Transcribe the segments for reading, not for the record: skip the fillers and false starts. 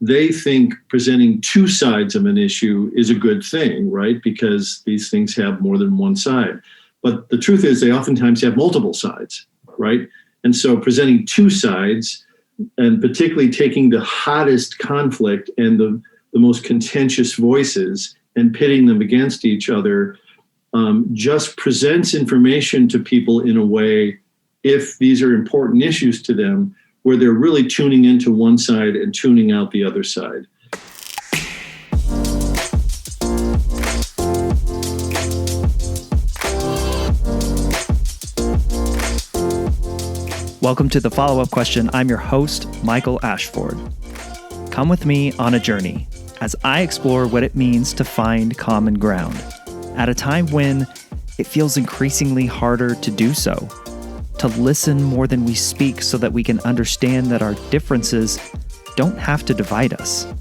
they think presenting two sides of an issue is a good thing, right? Because these things have more than one side. But the truth is they oftentimes have multiple sides, right? And so presenting two sides, and particularly taking the hottest conflict and the most contentious voices and pitting them against each other, just presents information to people in a way, if these are important issues to them, where they're really tuning into one side and tuning out the other side. Welcome to the follow-up question. I'm your host, Michael Ashford. Come with me on a journey as I explore what it means to find common ground at a time when it feels increasingly harder to do so, to listen more than we speak so that we can understand that our differences don't have to divide us.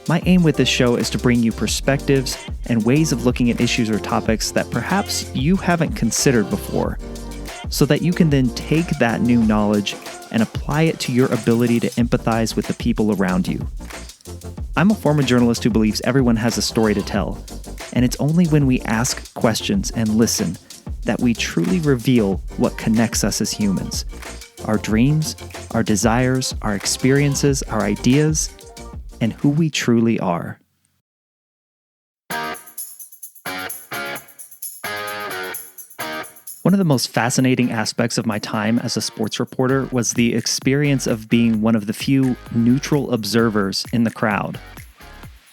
My aim with this show is to bring you perspectives and ways of looking at issues or topics that perhaps you haven't considered before, so that you can then take that new knowledge and apply it to your ability to empathize with the people around you. I'm a former journalist who believes everyone has a story to tell, and it's only when we ask questions and listen that we truly reveal what connects us as humans. Our dreams, our desires, our experiences, our ideas, and who we truly are. One of the most fascinating aspects of my time as a sports reporter was the experience of being one of the few neutral observers in the crowd.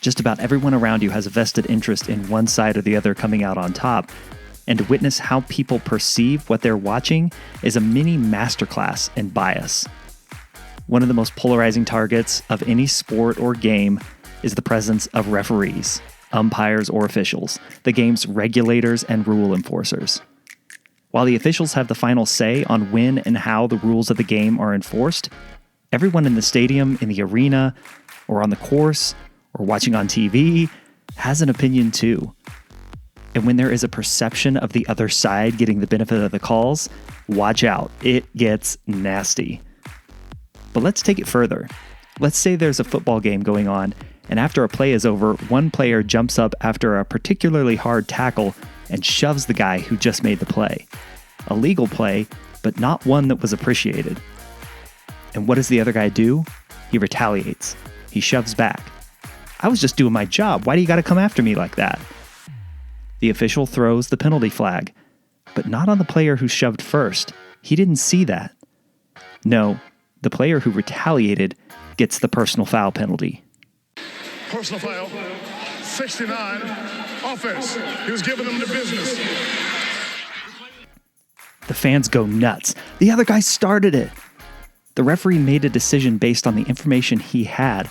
Just about everyone around you has a vested interest in one side or the other coming out on top, and to witness how people perceive what they're watching is a mini masterclass in bias. One of the most polarizing targets of any sport or game is the presence of referees, umpires, or officials, the game's regulators and rule enforcers. While the officials have the final say on when and how the rules of the game are enforced, everyone in the stadium, in the arena, or on the course, or watching on TV has an opinion too. And when there is a perception of the other side getting the benefit of the calls, watch out, it gets nasty. But let's take it further. Let's say there's a football game going on, and after a play is over, one player jumps up after a particularly hard tackle and shoves the guy who just made the play. A legal play, but not one that was appreciated. And what does the other guy do? He retaliates. He shoves back. I was just doing my job. Why do you got to come after me like that? The official throws the penalty flag, but not on the player who shoved first. He didn't see that. No, the player who retaliated gets the personal foul penalty. Personal foul, 69, offense. He was giving them the business. The fans go nuts. The other guy started it. The referee made a decision based on the information he had,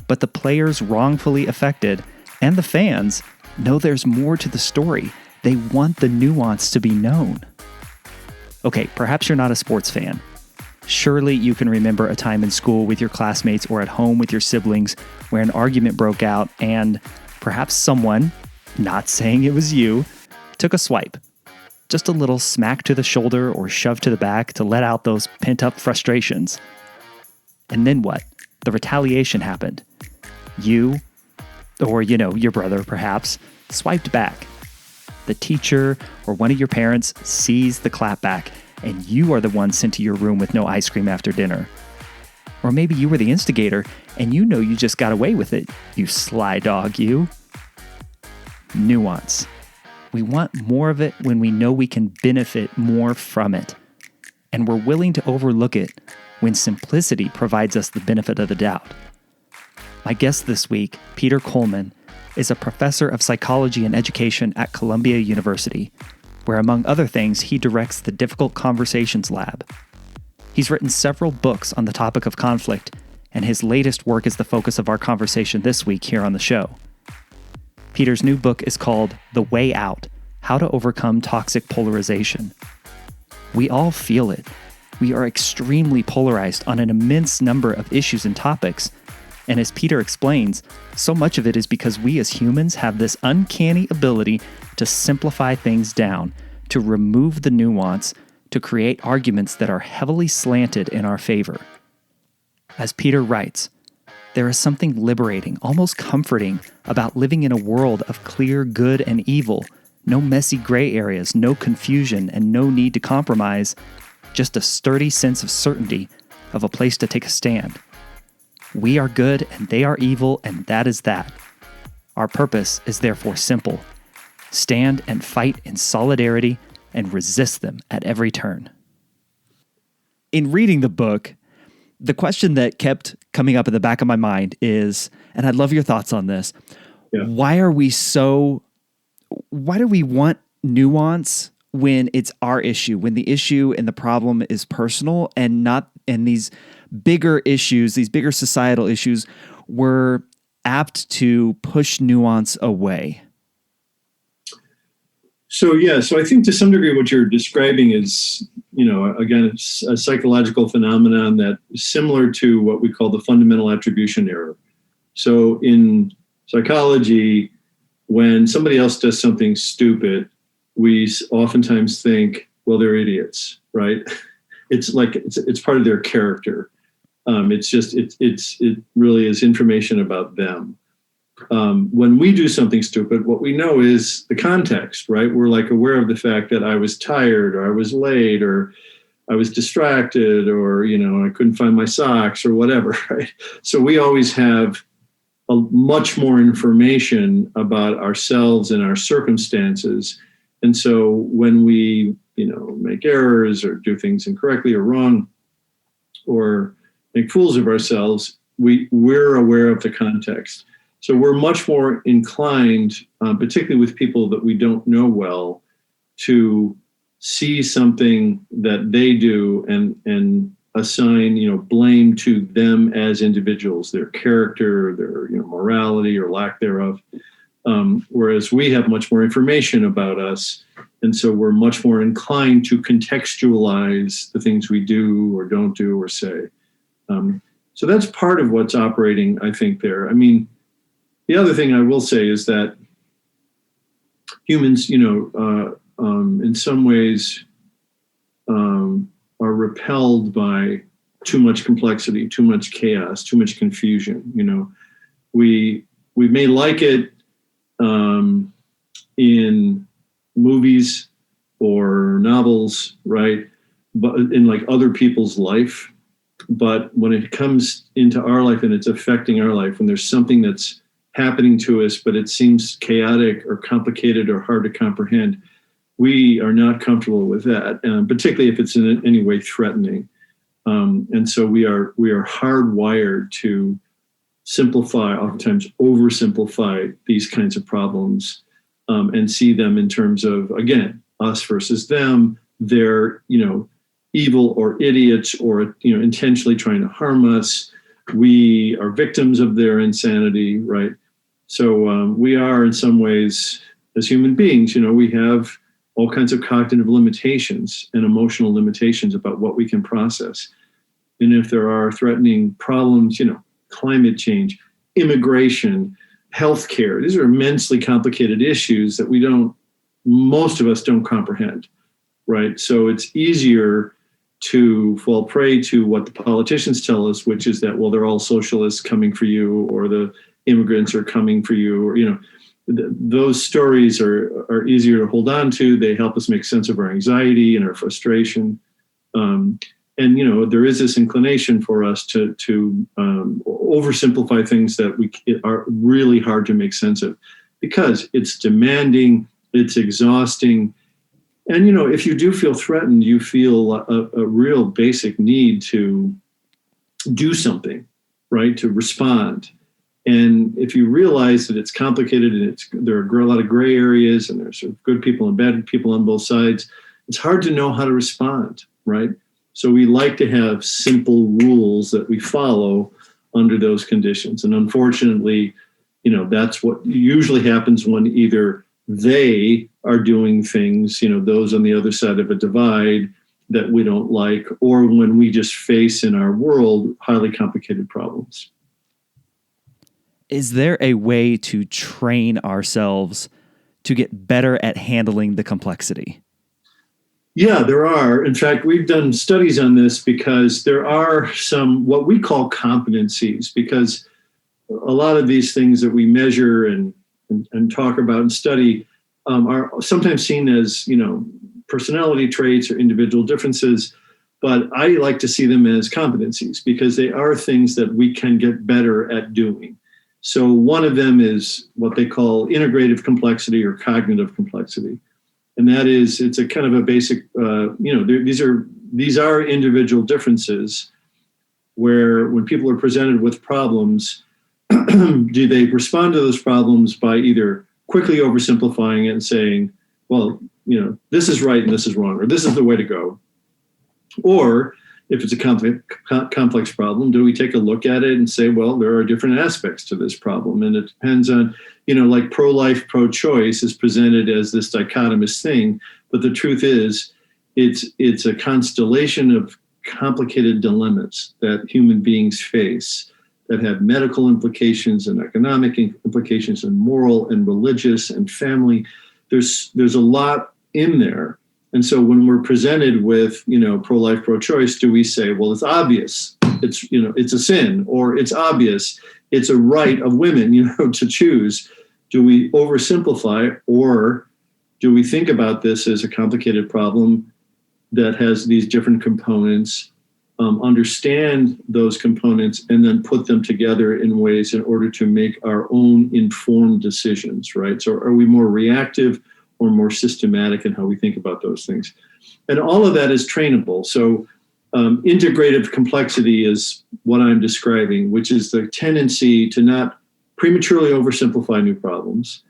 but the players wrongfully affected and the fans know there's more to the story. They want the nuance to be known. Okay, perhaps you're not a sports fan. Surely you can remember a time in school with your classmates or at home with your siblings where an argument broke out and perhaps someone, not saying it was you, took a swipe. Just a little smack to the shoulder or shove to the back to let out those pent-up frustrations. And then what? The retaliation happened. You, or your brother perhaps, swiped back. The teacher or one of your parents sees the clapback, and you are the one sent to your room with no ice cream after dinner. Or maybe you were the instigator, and you know you just got away with it, you sly dog, you. Nuance. We want more of it when we know we can benefit more from it. And we're willing to overlook it when simplicity provides us the benefit of the doubt. My guest this week, Peter Coleman, is a professor of psychology and education at Columbia University, where among other things, he directs the Difficult Conversations Lab. He's written several books on the topic of conflict, and his latest work is the focus of our conversation this week here on the show. Peter's new book is called The Way Out: How to Overcome Toxic Polarization. We all feel it. We are extremely polarized on an immense number of issues and topics. And as Peter explains, so much of it is because we as humans have this uncanny ability to simplify things down, to remove the nuance, to create arguments that are heavily slanted in our favor. As Peter writes, There is something liberating, almost comforting, about living in a world of clear good and evil. No messy gray areas, no confusion, and no need to compromise. Just a sturdy sense of certainty of a place to take a stand. We are good and they are evil, and that is that. Our purpose is therefore simple. Stand and fight in solidarity and resist them at every turn. In reading the book, the question that kept coming up in the back of my mind is, and I'd love your thoughts on this, why do we want nuance when it's our issue, when the issue and the problem is personal and these bigger issues, these bigger societal issues, we're apt to push nuance away? So I think to some degree what you're describing is, again, it's a psychological phenomenon that is similar to what we call the fundamental attribution error. So in psychology, when somebody else does something stupid, we oftentimes think, well, they're idiots, right? It's like it's part of their character. It really is information about them. When we do something stupid, what we know is the context, right? We're like aware of the fact that I was tired, or I was late, or I was distracted, or, I couldn't find my socks or whatever, right? So we always have much more information about ourselves and our circumstances. And so when we, make errors or do things incorrectly or wrong, or make fools of ourselves, we're aware of the context. So we're much more inclined, particularly with people that we don't know well, to see something that they do and assign, blame to them as individuals, their character, their morality or lack thereof. Whereas we have much more information about us, and so we're much more inclined to contextualize the things we do or don't do or say. So that's part of what's operating, I think, there. I mean, the other thing I will say is that humans, in some ways, are repelled by too much complexity, too much chaos, too much confusion. We may like it in movies or novels, right? But in like other people's life. But when it comes into our life and it's affecting our life, when there's something that's happening to us, but it seems chaotic or complicated or hard to comprehend, we are not comfortable with that, particularly if it's in any way threatening. And so we are hardwired to simplify, oftentimes oversimplify these kinds of problems, and see them in terms of, again, us versus them. They're, evil or idiots or, intentionally trying to harm us. We are victims of their insanity, right? So we are, in some ways, as human beings, we have all kinds of cognitive limitations and emotional limitations about what we can process. And if there are threatening problems, climate change, immigration, healthcare, these are immensely complicated issues that most of us don't comprehend, right? So it's easier to fall prey to what the politicians tell us, which is that, well, they're all socialists coming for you, or the immigrants are coming for you, or, those stories are easier to hold on to. They help us make sense of our anxiety and our frustration. And, there is this inclination for us to oversimplify things that are really hard to make sense of, because it's demanding, it's exhausting. And, if you do feel threatened, you feel a real basic need to do something, right? To respond. And if you realize that it's complicated and there are a lot of gray areas and there's sort of good people and bad people on both sides, it's hard to know how to respond, right? So we like to have simple rules that we follow under those conditions. And unfortunately, that's what usually happens when either they are doing things, those on the other side of a divide that we don't like, or when we just face in our world highly complicated problems. Is there a way to train ourselves to get better at handling the complexity? Yeah, there are. In fact, we've done studies on this because there are some what we call competencies, because a lot of these things that we measure and talk about and study are sometimes seen as, personality traits or individual differences. But I like to see them as competencies because they are things that we can get better at doing. So one of them is what they call integrative complexity or cognitive complexity. And that is, it's a kind of a basic, these are individual differences where when people are presented with problems, do they respond to those problems by either quickly oversimplifying it and saying, well, this is right and this is wrong, or this is the way to go. Or if it's a complex problem, do we take a look at it and say, well, there are different aspects to this problem. And it depends on, like pro-life, pro-choice is presented as this dichotomous thing. But the truth is, it's a constellation of complicated dilemmas that human beings face that have medical implications and economic implications and moral and religious and family. There's a lot in there. And so when we're presented with, pro-life, pro-choice, do we say, well, it's obvious, it's a sin, or it's obvious, it's a right of women, to choose? Do we oversimplify, or do we think about this as a complicated problem that has these different components, understand those components, and then put them together in ways in order to make our own informed decisions, right? So are we more reactive or more systematic in how we think about those things? And all of that is trainable. So integrative complexity is what I'm describing, which is the tendency to not prematurely oversimplify new problems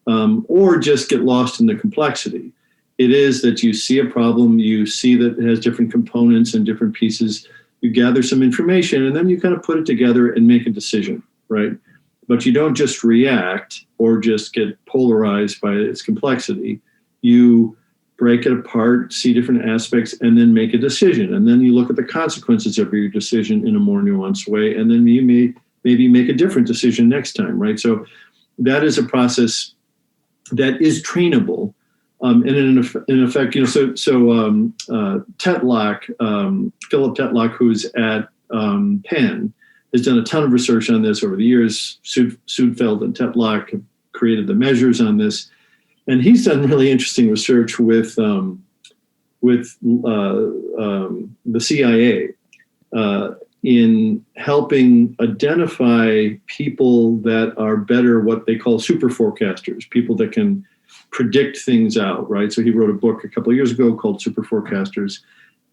or just get lost in the complexity. It is that you see a problem, you see that it has different components and different pieces, you gather some information, and then you kind of put it together and make a decision, right? But you don't just react or just get polarized by its complexity. You break it apart, see different aspects, and then make a decision. And then you look at the consequences of your decision in a more nuanced way, and then you may maybe make a different decision next time, right? So that is a process that is trainable. And in effect, Tetlock, Philip Tetlock, who's at Penn, has done a ton of research on this over the years. Sudfeld and Tetlock have created the measures on this, and he's done really interesting research with the CIA in helping identify people that are better, what they call super forecasters, people that can predict things out, right? So he wrote a book a couple of years ago called Super Forecasters.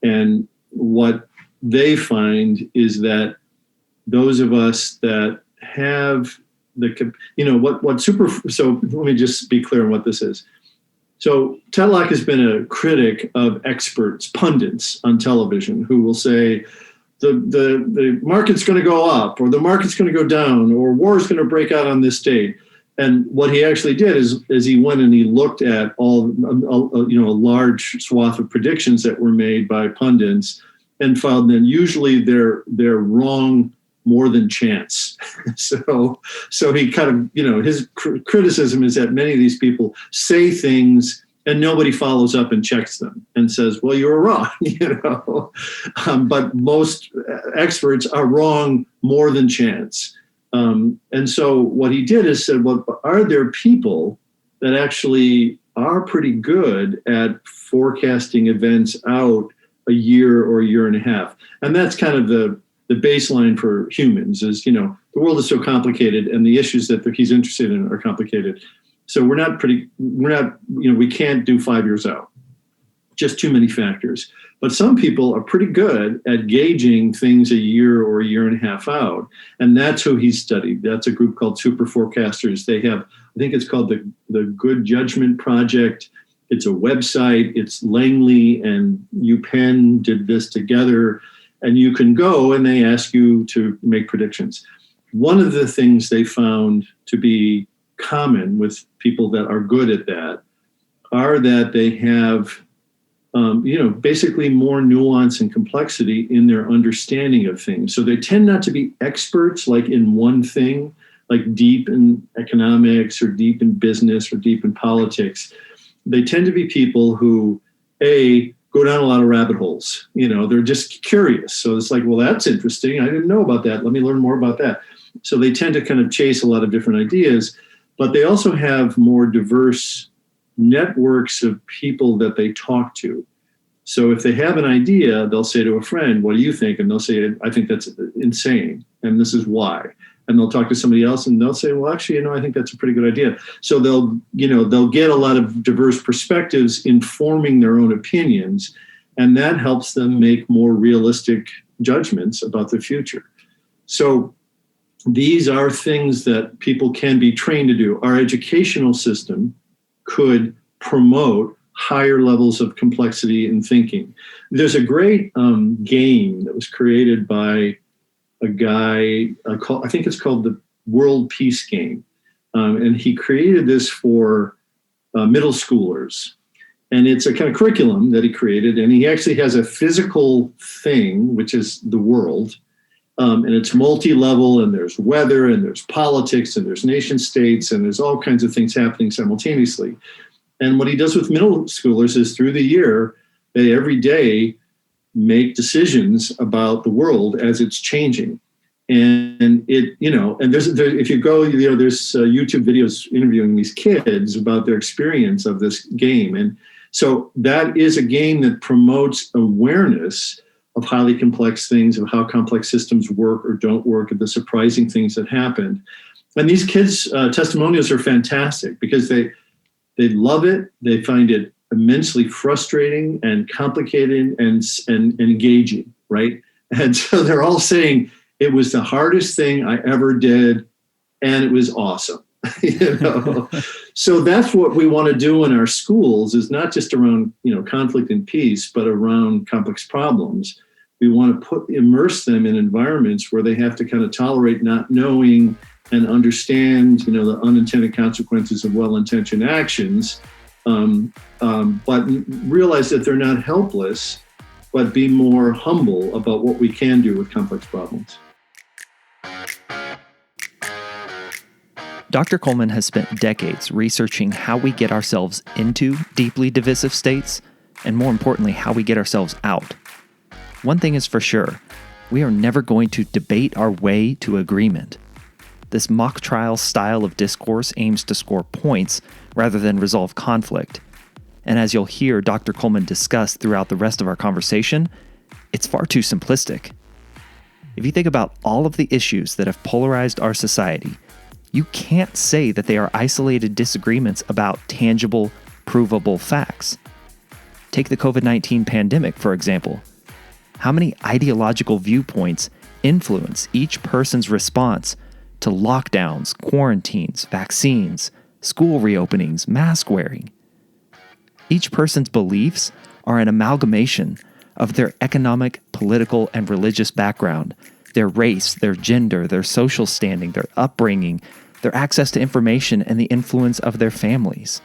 And what they find is that those of us that have so let me just be clear on what this is. So Tetlock has been a critic of experts, pundits on television who will say the market's going to go up, or the market's going to go down, or war is going to break out on this date. And what he actually did is he went and he looked at all, a large swath of predictions that were made by pundits, and found that usually they're wrong more than chance. So he kind of, his criticism is that many of these people say things and nobody follows up and checks them and says, well, you were wrong, but most experts are wrong more than chance. And so what he did is said, well, are there people that actually are pretty good at forecasting events out a year or a year and a half? And that's kind of the baseline for humans is, the world is so complicated and the issues that he's interested in are complicated. So we can't do 5 years out, just too many factors. But some people are pretty good at gauging things a year or a year and a half out. And that's who he's studied. That's a group called Super Forecasters. They have, I think it's called the Good Judgment Project. It's a website. It's Langley and UPenn did this together. And you can go and they ask you to make predictions. One of the things they found to be common with people that are good at that are that they have basically more nuance and complexity in their understanding of things. So they tend not to be experts like in one thing, like deep in economics or deep in business or deep in politics. They tend to be people who, go down a lot of rabbit holes. They're just curious. So it's like, well, that's interesting. I didn't know about that. Let me learn more about that. So they tend to kind of chase a lot of different ideas, but they also have more diverse networks of people that they talk to. So if they have an idea, they'll say to a friend, what do you think? And they'll say, I think that's insane, and this is why. And they'll talk to somebody else and they'll say, well, actually, I think that's a pretty good idea. So they'll get a lot of diverse perspectives informing their own opinions, and that helps them make more realistic judgments about the future. So these are things that people can be trained to do. Our educational system could promote higher levels of complexity in thinking. There's a great game that was created by a guy, I think it's called the World Peace Game. And he created this for middle schoolers. And it's a kind of curriculum that he created. And he actually has a physical thing, which is the world. And it's multi-level, and there's weather, and there's politics, and there's nation states, and there's all kinds of things happening simultaneously. And what he does with middle schoolers is through the year, they every day make decisions about the world as it's changing. And if you go, there's YouTube videos interviewing these kids about their experience of this game. And so that is a game that promotes awareness of highly complex things, of how complex systems work or don't work, of the surprising things that happened. And these kids' testimonials are fantastic because they love it. They find it immensely frustrating and complicated and engaging, right? And so they're all saying, it was the hardest thing I ever did, and it was awesome. So that's what we want to do in our schools, is not just around conflict and peace, but around complex problems. We want to immerse them in environments where they have to kind of tolerate not knowing and understand the unintended consequences of well-intentioned actions, but realize that they're not helpless, but be more humble about what we can do with complex problems. Dr. Coleman has spent decades researching how we get ourselves into deeply divisive states, and more importantly, how we get ourselves out. One thing is for sure, we are never going to debate our way to agreement. This mock trial style of discourse aims to score points rather than resolve conflict. And as you'll hear Dr. Coleman discuss throughout the rest of our conversation, it's far too simplistic. If you think about all of the issues that have polarized our society, you can't say that they are isolated disagreements about tangible, provable facts. Take the COVID-19 pandemic, for example. How many ideological viewpoints influence each person's response to lockdowns, quarantines, vaccines, school reopenings, mask wearing? Each person's beliefs are an amalgamation of their economic, political, and religious background, their race, their gender, their social standing, their upbringing, their access to information, and the influence of their families.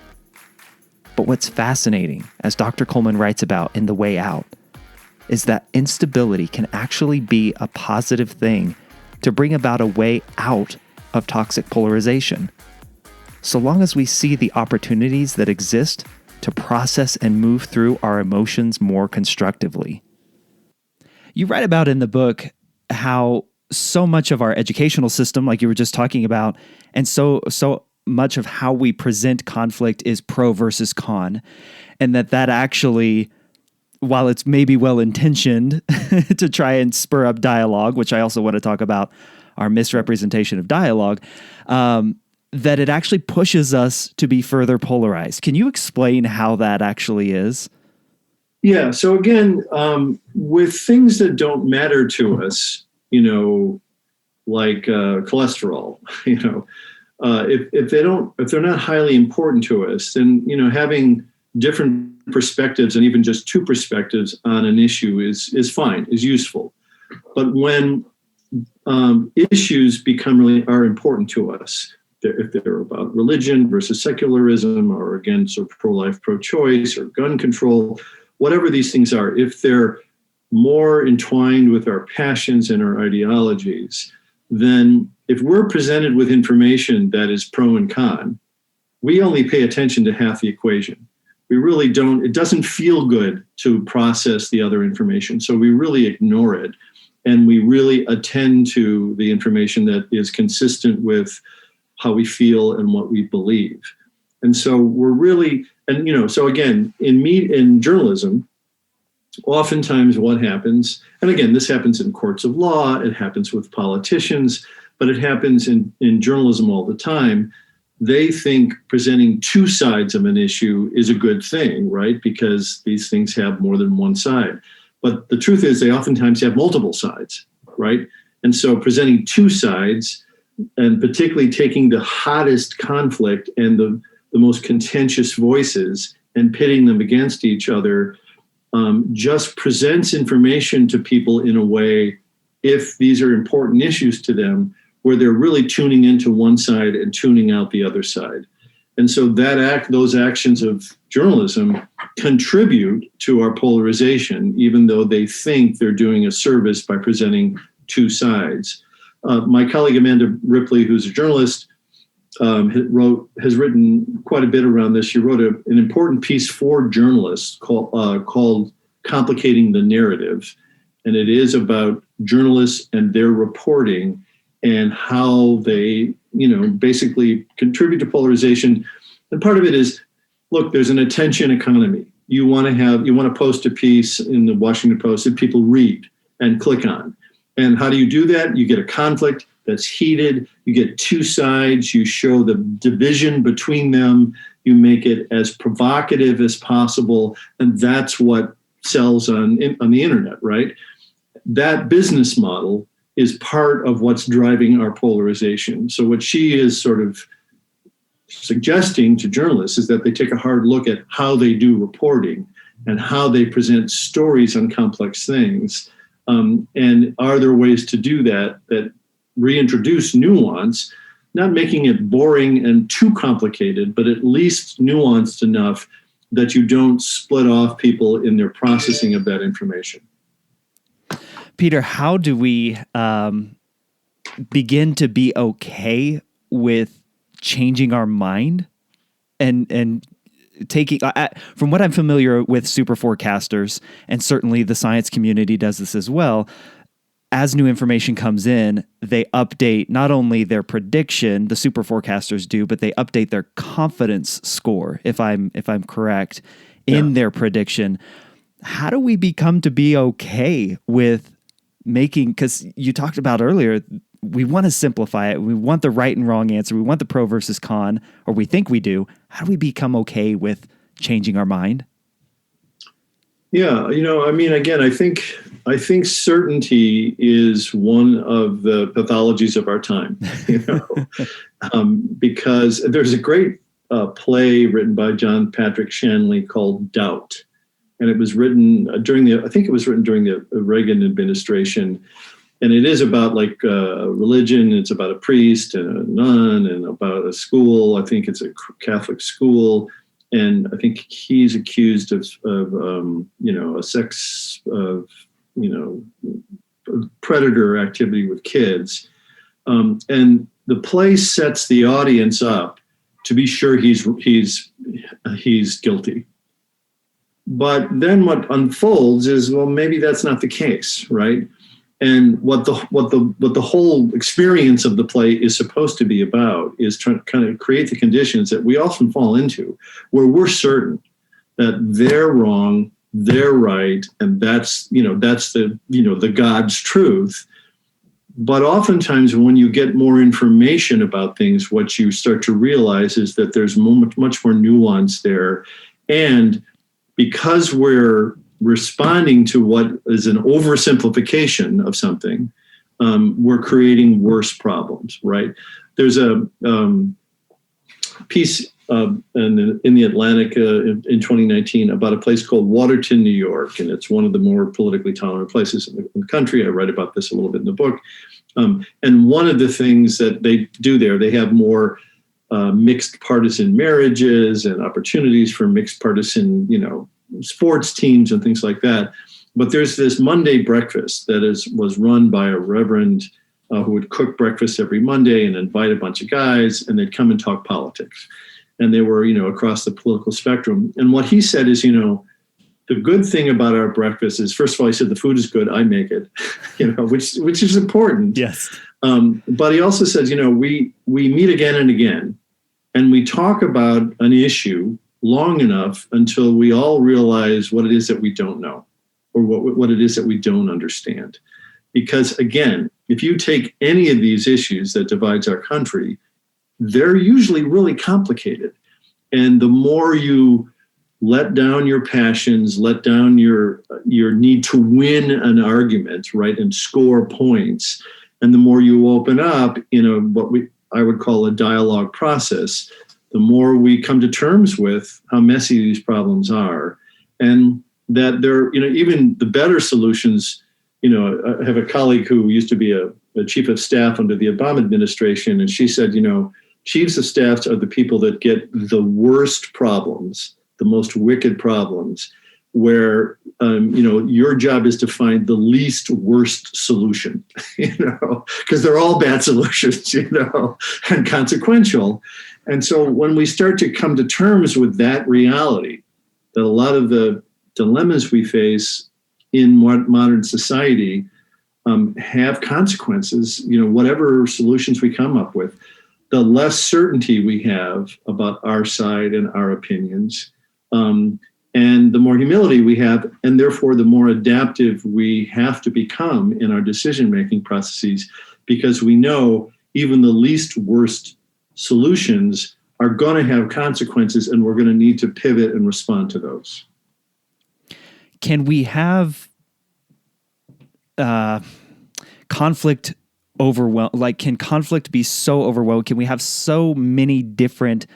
But what's fascinating, as Dr. Coleman writes about in The Way Out, is that instability can actually be a positive thing to bring about a way out of toxic polarization. So long as we see the opportunities that exist to process and move through our emotions more constructively. You write about in the book how so much of our educational system, like you were just talking about, and so much of how we present conflict is pro versus con, and that actually, while it's maybe well-intentioned to try and spur up dialogue, which I also want to talk about our misrepresentation of dialogue, that it actually pushes us to be further polarized. Can you explain how that actually is? Yeah. So again, with things that don't matter to us, like cholesterol, if they're not highly important to us, then having different perspectives and even just two perspectives on an issue is fine, is useful. But when issues are important to us, if they're about religion versus secularism, or again, so pro-life, pro-choice, or gun control, whatever these things are, if they're more entwined with our passions and our ideologies, then if we're presented with information that is pro and con, we only pay attention to half the equation. We really don't, it doesn't feel good to process the other information, so we really ignore it. and we really attend to the information that is consistent with how we feel and what we believe. And so we're really, and so again, in journalism, oftentimes what happens, and again, this happens in courts of law, it happens with politicians, but it happens in journalism all the time. They think presenting two sides of an issue is a good thing, right? Because these things have more than one side. But the truth is they oftentimes have multiple sides, right? And so presenting two sides, and particularly taking the hottest conflict and the most contentious voices and pitting them against each other, just presents information to people in a way, if these are important issues to them, where they're really tuning into one side and tuning out the other side. And so those actions of journalism contribute to our polarization, even though they think they're doing a service by presenting two sides. My colleague Amanda Ripley, who's a journalist, has written quite a bit around this. She wrote an important piece for journalists called Complicating the Narrative. And it is about journalists and their reporting and how they, basically contribute to polarization. And part of it is, look, there's an attention economy. You want to post a piece in the Washington Post that people read and click on. And how do you do that? You get a conflict that's heated. You get two sides. You show the division between them. You make it as provocative as possible. And that's what sells on the internet, right? That business model is part of what's driving our polarization. So what she is sort of suggesting to journalists is that they take a hard look at how they do reporting and how they present stories on complex things. And are there ways to do that reintroduce nuance, not making it boring and too complicated, but at least nuanced enough that you don't split off people in their processing of that information. Peter, how do we begin to be okay with changing our mind and taking, from what I'm familiar with super forecasters, and certainly the science community does this as well, as new information comes in, they update not only their prediction, the super forecasters do, but they update their confidence score, if I'm correct, in their prediction. How do we become to be okay with because you talked about earlier, we want to simplify it. We want the right and wrong answer. We want the pro versus con, or we think we do. How do we become okay with changing our mind? Yeah, again, I think certainty is one of the pathologies of our time, because there's a great play written by John Patrick Shanley called Doubt. And it was written during the Reagan administration. And it is about religion. It's about a priest and a nun and about a school. I think it's a Catholic school. And I think he's accused of a sex, predator activity with kids. And the play sets the audience up to be sure he's guilty. But then what unfolds is, well, maybe that's not the case, right? And what the whole experience of the play is supposed to be about is trying to kind of create the conditions that we often fall into, where we're certain that they're wrong, they're right, and that's the God's truth. But oftentimes when you get more information about things, what you start to realize is that there's much more nuance there. And because we're responding to what is an oversimplification of something, we're creating worse problems, right? There's a piece in the Atlantic in 2019 about a place called Watertown, New York, and it's one of the more politically tolerant places in the country. I write about this a little bit in the book. And one of the things that they do there, they have more mixed partisan marriages and opportunities for mixed partisan, sports teams and things like that. But there's this Monday breakfast that was run by a reverend who would cook breakfast every Monday and invite a bunch of guys, and they'd come and talk politics. And they were, across the political spectrum. And what he said is, the good thing about our breakfast is, first of all, he said the food is good. I make it, which is important. Yes. But he also says, we meet again and again, and we talk about an issue long enough until we all realize what it is that we don't know, or what it is that we don't understand. Because again, if you take any of these issues that divides our country, they're usually really complicated. And the more you let down your passions, let down your need to win an argument, right, and score points, and the more you open up in what I would call a dialogue process, the more we come to terms with how messy these problems are, and that they're, even the better solutions. I have a colleague who used to be a chief of staff under the Obama administration, and she said, chiefs of staffs are the people that get the worst problems, the most wicked problems, where your job is to find the least worst solution, because they're all bad solutions, and consequential. And so when we start to come to terms with that reality, that a lot of the dilemmas we face in modern society have consequences, whatever solutions we come up with, the less certainty we have about our side and our opinions, and the more humility we have, and therefore the more adaptive we have to become in our decision-making processes, because we know even the least worst solutions are going to have consequences, and we're going to need to pivot and respond to those. Can we have conflict overwhelm? Like, can conflict be so overwhelming? Can we have so many different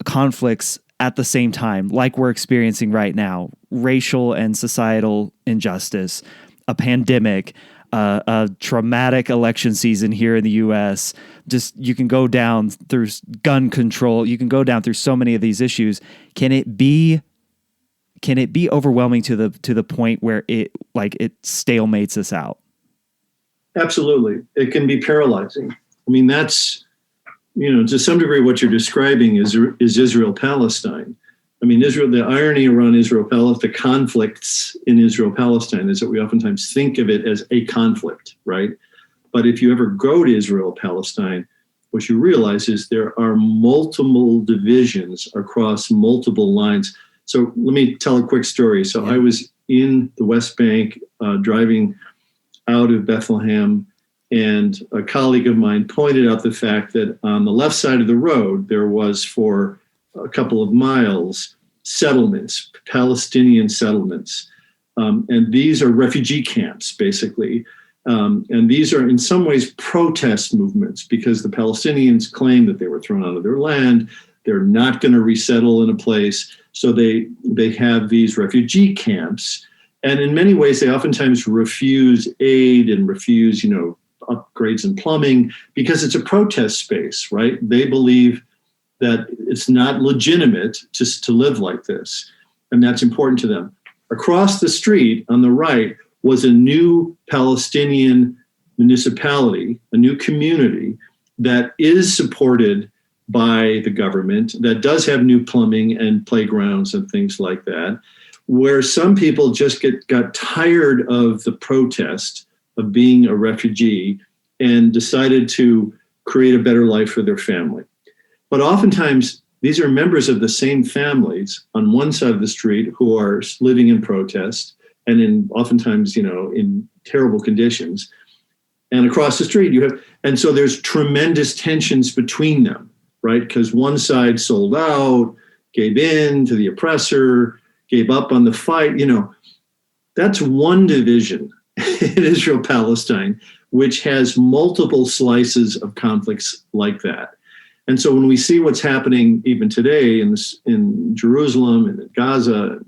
conflicts at the same time, like we're experiencing right now? Racial and societal injustice, a pandemic, a traumatic election season here in the U.S. Just, you can go down through gun control. You can go down through so many of these issues. Can it be overwhelming to the point where it stalemates us out? Absolutely. It can be paralyzing. I mean, that's, to some degree what you're describing is Israel-Palestine. I mean, the irony around Israel-Palestine, the conflicts in Israel-Palestine, is that we oftentimes think of it as a conflict, right? But if you ever go to Israel-Palestine, what you realize is there are multiple divisions across multiple lines. So let me tell a quick story. So I was in the West Bank driving out of Bethlehem, and a colleague of mine pointed out the fact that on the left side of the road, there was, for a couple of miles, settlements, Palestinian settlements. And these are refugee camps, basically. And these are in some ways protest movements, because the Palestinians claim that they were thrown out of their land. They're not going to resettle in a place. So they have these refugee camps. And in many ways, they oftentimes refuse aid and refuse, upgrades in plumbing, because it's a protest space, right? They believe that it's not legitimate to live like this. And that's important to them. Across the street on the right was a new Palestinian municipality, a new community that is supported by the government, that does have new plumbing and playgrounds and things like that, where some people just got tired of the protest of being a refugee and decided to create a better life for their family. But oftentimes, these are members of the same families on one side of the street who are living in protest and oftentimes, in terrible conditions. And across the street, and so there's tremendous tensions between them, right? Because one side sold out, gave in to the oppressor, gave up on the fight. That's one division in Israel-Palestine, which has multiple slices of conflicts like that. And so when we see what's happening even today in Jerusalem and in Gaza,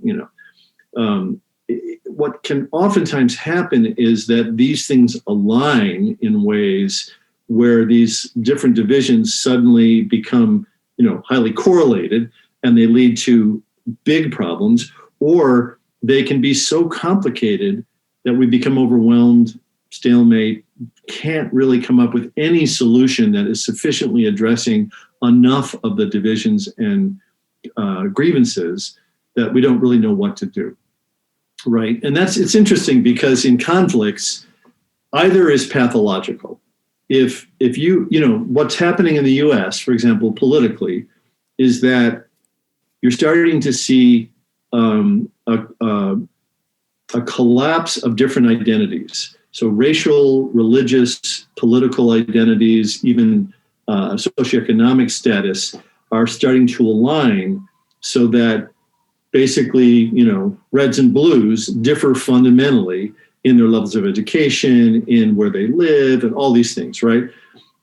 what can oftentimes happen is that these things align in ways where these different divisions suddenly become, highly correlated, and they lead to big problems, or they can be so complicated that we become overwhelmed, stalemate, can't really come up with any solution that is sufficiently addressing enough of the divisions and grievances that we don't really know what to do. right? And it's interesting because in conflicts, either is pathological. If what's happening in the U.S., for example, politically, is that you're starting to see a collapse of different identities. So racial, religious, political identities, even socioeconomic status are starting to align so that basically, reds and blues differ fundamentally in their levels of education, in where they live, and all these things, right?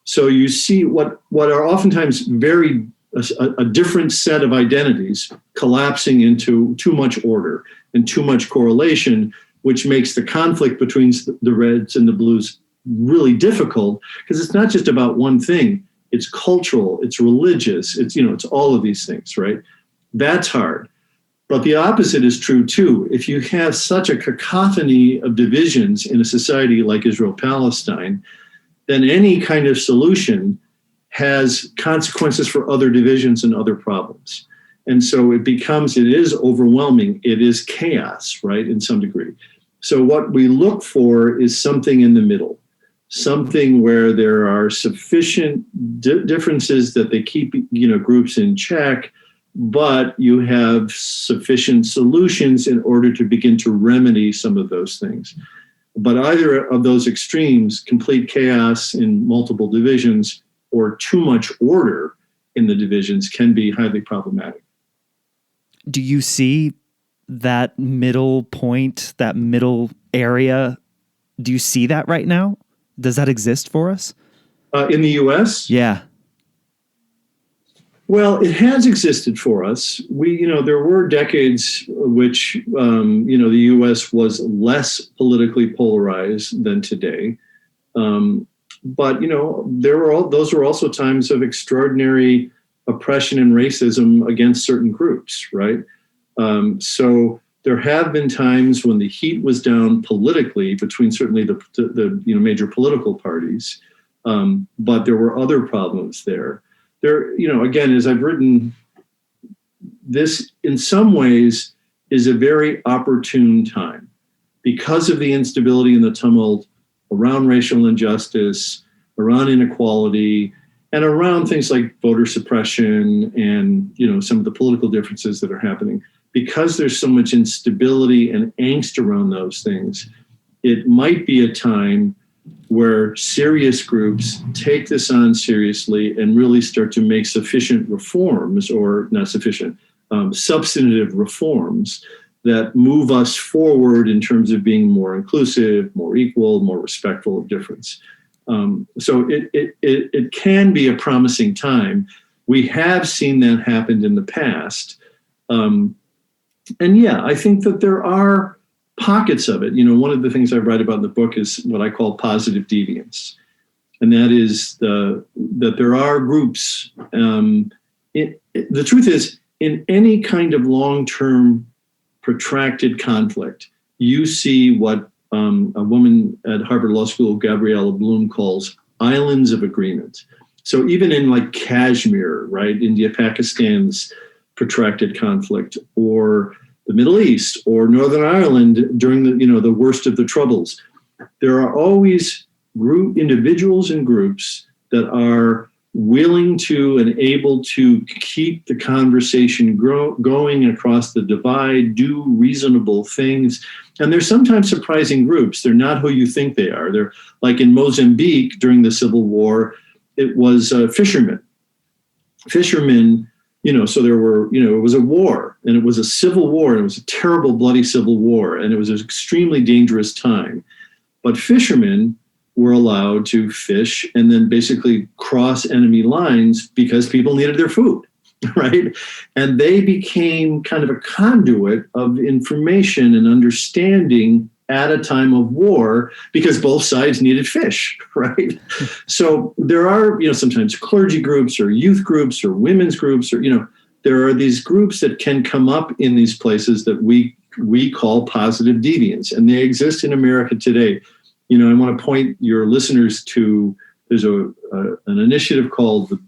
So you see what are oftentimes a different set of identities collapsing into too much order and too much correlation, which makes the conflict between the reds and the blues really difficult, because it's not just about one thing. It's cultural, it's religious, it's all of these things, right? That's hard. But the opposite is true too. If you have such a cacophony of divisions in a society like Israel-Palestine, then any kind of solution has consequences for other divisions and other problems. And so it is overwhelming. It is chaos, right, in some degree. So what we look for is something in the middle, something where there are sufficient differences that they keep, groups in check, but you have sufficient solutions in order to begin to remedy some of those things. But either of those extremes, complete chaos in multiple divisions or too much order in the divisions, can be highly problematic. Do you see that middle point, that middle area? Do you see that right now? Does that exist for us? In the U.S.? Yeah. Well, it has existed for us. There were decades which, the U.S. was less politically polarized than today. But those were also times of extraordinary oppression and racism against certain groups, right? So there have been times when the heat was down politically between certainly the major political parties, but there were other problems there. Again, as I've written, this in some ways is a very opportune time because of the instability and the tumult around racial injustice, around inequality, and around things like voter suppression and, some of the political differences that are happening. Because there's so much instability and angst around those things, it might be a time where serious groups take this on seriously and really start to make sufficient reforms, or not sufficient, substantive reforms that move us forward in terms of being more inclusive, more equal, more respectful of difference. So it can be a promising time. We have seen that happen in the past. And yeah, I think that there are pockets of it. One of the things I write about in the book is what I call positive deviance. And that is that there are groups. The truth is, in any kind of long-term protracted conflict, you see what a woman at Harvard Law School, Gabriella Bloom, calls islands of agreement. So even in like Kashmir, right, India, Pakistan's protracted conflict, or the Middle East, or Northern Ireland during the worst of the Troubles, there are always individuals and groups that are willing to and able to keep the conversation going across the divide, do reasonable things. And they're sometimes surprising groups. They're not who you think they are. They're like in Mozambique during the Civil War, it was fishermen. So there were, it was a war, and it was a civil war, and it was a terrible, bloody civil war, and it was an extremely dangerous time. But fishermen were allowed to fish and then basically cross enemy lines because people needed their food, right? And they became kind of a conduit of information and understanding at a time of war because both sides needed fish, right? So there are, sometimes clergy groups or youth groups or women's groups, or, there are these groups that can come up in these places that we call positive deviance, and they exist in America today. I want to point your listeners to, there's an initiative called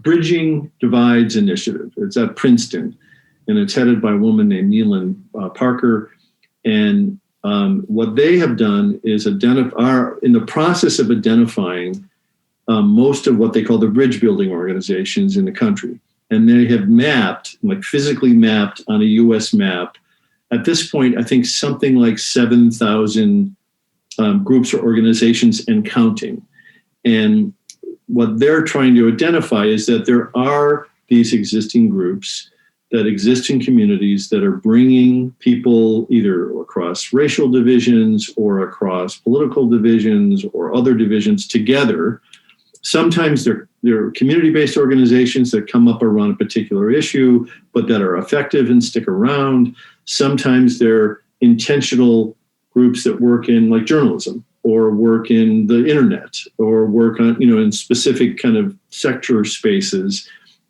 Bridging Divides Initiative. It's at Princeton. and it's headed by a woman named Neelan Parker. And what they have done is are in the process of identifying most of what they call the bridge building organizations in the country. And they have mapped, like physically mapped on a US map, at this point, I think something like 7,000 groups or organizations and counting. And what they're trying to identify is that there are these existing groups that exist in communities that are bringing people either across racial divisions or across political divisions or other divisions together. Sometimes they're community-based organizations that come up around a particular issue, but that are effective and stick around. Sometimes they're intentional groups that work in like journalism or work in the internet or work on, in specific kind of sector spaces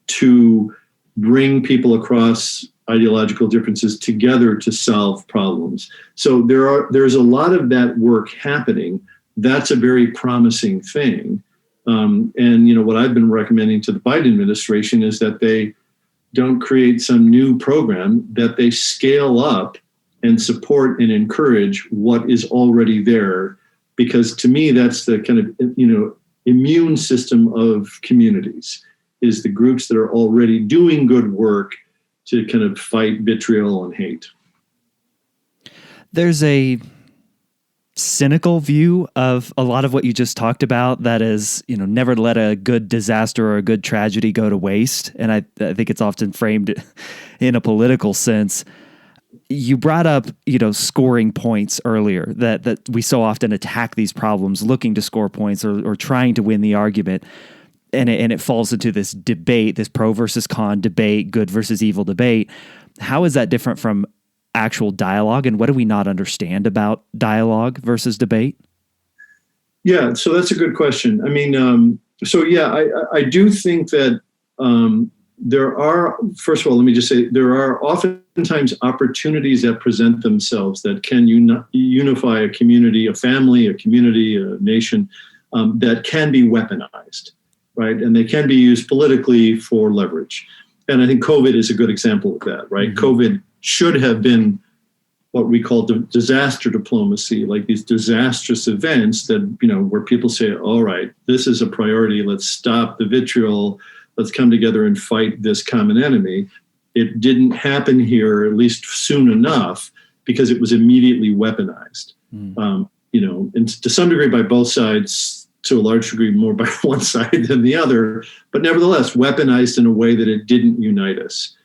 to bring people across ideological differences together to solve problems. So there's a lot of that work happening. That's a very promising thing. And what I've been recommending to the Biden administration is that they don't create some new program, that they scale up and support and encourage what is already there. Because to me, that's the kind of, immune system of communities, is the groups that are already doing good work to kind of fight vitriol and hate. There's a cynical view of a lot of what you just talked about, that is, never let a good disaster or a good tragedy go to waste. And I think it's often framed in a political sense. You brought up, scoring points earlier, that we so often attack these problems looking to score points or trying to win the argument. And it falls into this debate, this pro versus con debate, good versus evil debate. How is that different from actual dialogue, and what do we not understand about dialogue versus debate? Yeah, so that's a good question. I mean, I do think that there are, first of all, let me just say, there are oftentimes opportunities that present themselves that can unify a community, a family, a community, a nation, that can be weaponized, right? And they can be used politically for leverage. And I think COVID is a good example of that, right? Mm-hmm. COVID should have been what we call disaster diplomacy, like these disastrous events that, where people say, all right, this is a priority. Let's stop the vitriol. Let's come together and fight this common enemy. It didn't happen here, at least soon enough, because it was immediately weaponized. And to some degree by both sides, to a large degree more by one side than the other, but nevertheless weaponized in a way that it didn't unite us.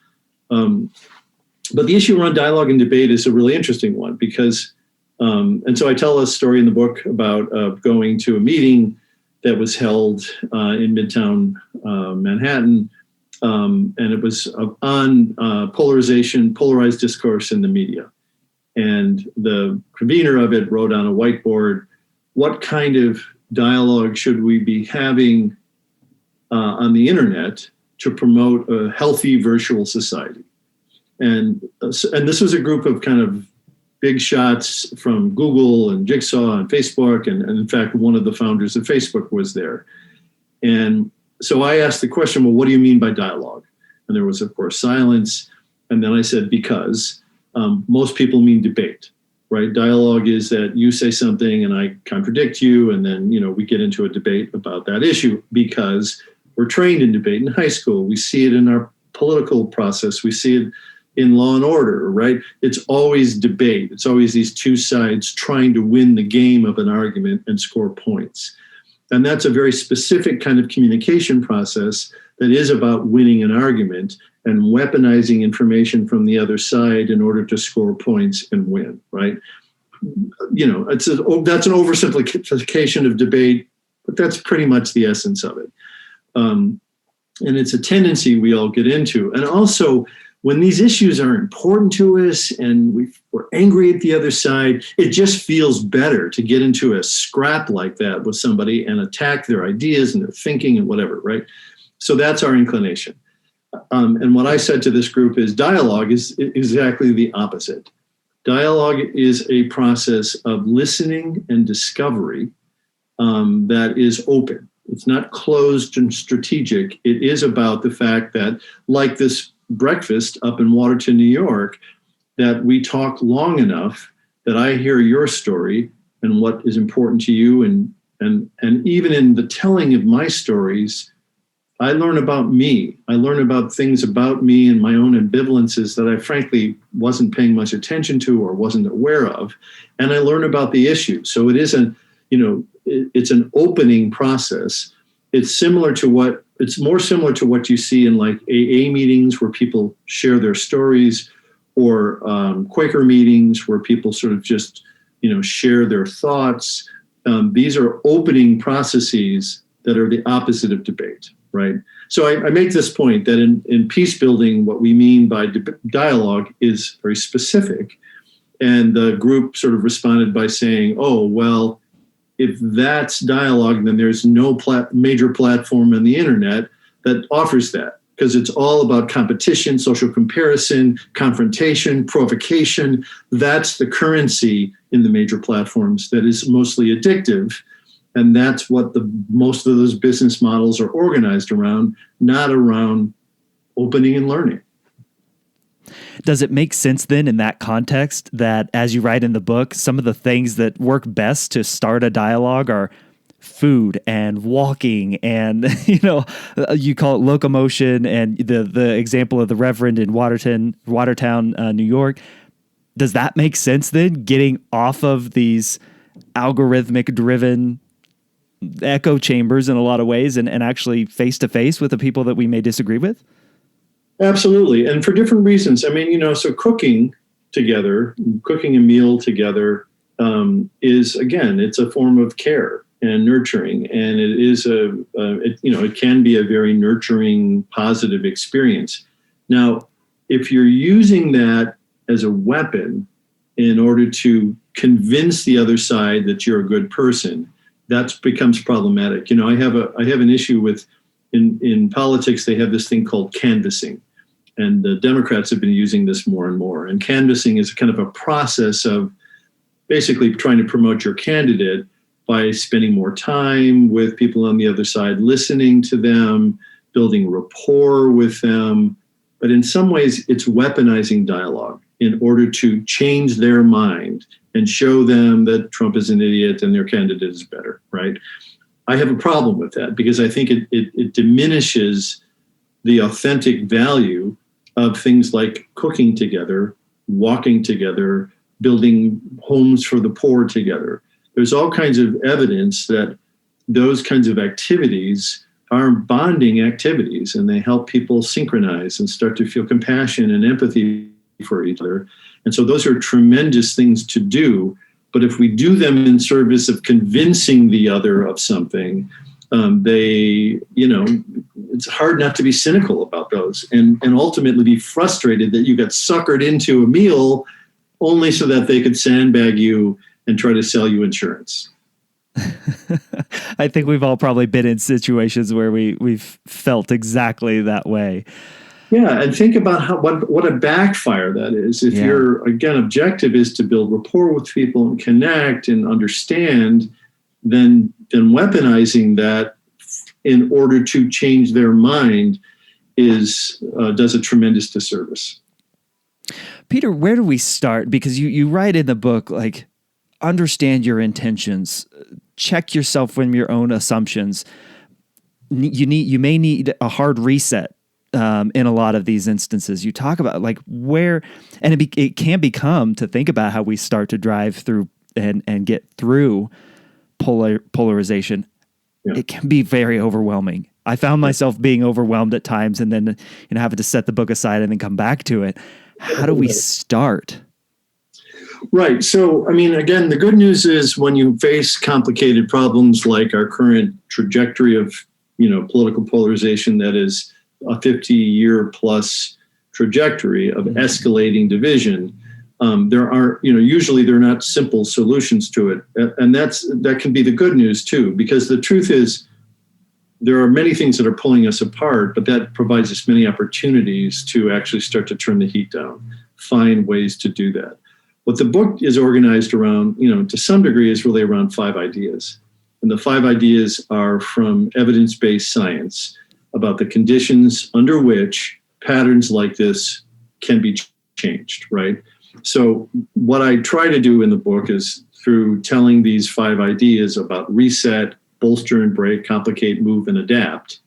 But the issue around dialogue and debate is a really interesting one because, and so I tell a story in the book about going to a meeting that was held in Midtown Manhattan, and it was on polarized discourse in the media. And the convener of it wrote on a whiteboard, what kind of dialogue should we be having on the internet to promote a healthy virtual society? And this was a group of kind of big shots from Google and Jigsaw and Facebook. And in fact, one of the founders of Facebook was there. And so I asked the question, well, what do you mean by dialogue? And there was, of course, silence. And then I said, because most people mean debate, right? Dialogue is that you say something and I contradict you. And then, we get into a debate about that issue because we're trained in debate in high school. We see it in our political process. We see it in Law and Order, right? It's always debate. It's always these two sides trying to win the game of an argument and score points. And that's a very specific kind of communication process that is about winning an argument and weaponizing information from the other side in order to score points and win, right? That's an oversimplification of debate, but that's pretty much the essence of it. And it's a tendency we all get into. And also, when these issues are important to us and we're angry at the other side, it just feels better to get into a scrap like that with somebody and attack their ideas and their thinking and whatever, right? So that's our inclination. And what I said to this group is dialogue is exactly the opposite. Dialogue is a process of listening and discovery that is open. It's not closed and strategic. It is about the fact that, like this breakfast up in Waterton, New York, that we talk long enough that I hear your story and what is important to you. And even in the telling of my stories, I learn about me. I learn about things about me and my own ambivalences that I frankly wasn't paying much attention to or wasn't aware of. And I learn about the issue. So it isn't, it's an opening process. It's more similar to what you see in like AA meetings where people share their stories, or Quaker meetings where people sort of just, share their thoughts. These are opening processes that are the opposite of debate, right? So I make this point that in peace building, what we mean by dialogue is very specific. And the group sort of responded by saying, oh, well, if that's dialogue, then there's no major platform on the internet that offers that, because it's all about competition, social comparison, confrontation, provocation. That's the currency in the major platforms that is mostly addictive. And that's what most of those business models are organized around, not around opening and learning. Does it make sense then in that context that, as you write in the book, some of the things that work best to start a dialogue are food and walking and, you call it locomotion, and the example of the Reverend in Watertown, New York. Does that make sense then, getting off of these algorithmic driven echo chambers in a lot of ways and actually face to face with the people that we may disagree with? Absolutely. And for different reasons. I mean, so cooking a meal together is, again, it's a form of care and nurturing. And it is it can be a very nurturing, positive experience. Now, if you're using that as a weapon in order to convince the other side that you're a good person, that becomes problematic. I have an issue with, in politics, they have this thing called canvassing. And the Democrats have been using this more and more. And canvassing is kind of a process of basically trying to promote your candidate by spending more time with people on the other side, listening to them, building rapport with them. But in some ways, it's weaponizing dialogue in order to change their mind and show them that Trump is an idiot and their candidate is better, right? I have a problem with that because I think it diminishes the authentic value of things like cooking together, walking together, building homes for the poor together. There's all kinds of evidence that those kinds of activities are bonding activities, and they help people synchronize and start to feel compassion and empathy for each other. And so those are tremendous things to do. But if we do them in service of convincing the other of something, it's hard not to be cynical about those and ultimately be frustrated that you got suckered into a meal only so that they could sandbag you and try to sell you insurance. I think we've all probably been in situations where we've felt exactly that way. Yeah, and think about what a backfire that is. If your, again, objective is to build rapport with people and connect and understand, then weaponizing that in order to change their mind does a tremendous disservice. Peter, where do we start? Because you write in the book, like, understand your intentions, check yourself from your own assumptions. You may need a hard reset in a lot of these instances. You talk about like where, and it can become to think about how we start to drive through and get through polarization. Yeah. It can be very overwhelming. I found myself being overwhelmed at times, and then having to set the book aside and then come back to it. How do we start? Right. So, I mean, again, the good news is when you face complicated problems like our current trajectory of, political polarization, that is a 50-year plus trajectory of escalating division, there are, usually there are not simple solutions to it. And that can be the good news too, because the truth is there are many things that are pulling us apart, but that provides us many opportunities to actually start to turn the heat down, find ways to do that. What the book is organized around, to some degree, is really around 5 ideas. And the 5 ideas are from evidence-based science about the conditions under which patterns like this can be changed, right? So what I try to do in the book is, through telling these 5 ideas about reset, bolster and break, complicate, move, and adapt,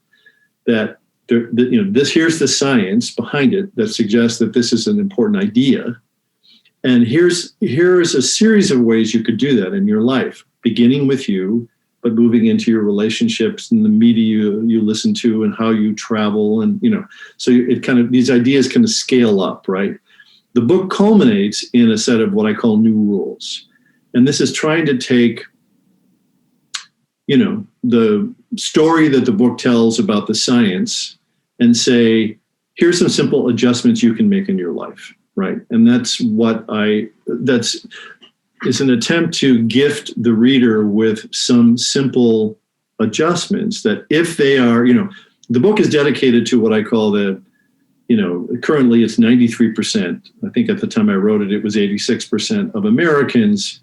that here's the science behind it that suggests that this is an important idea. And here's a series of ways you could do that in your life, beginning with you, but moving into your relationships and the media you listen to and how you travel. And, so these ideas kind of scale up, right? The book culminates in a set of what I call new rules. And this is trying to take, the story that the book tells about the science and say, here's some simple adjustments you can make in your life, right? And that's is an attempt to gift the reader with some simple adjustments that, if they are, the book is dedicated to what I call currently it's 93%. I think at the time I wrote it, it was 86% of Americans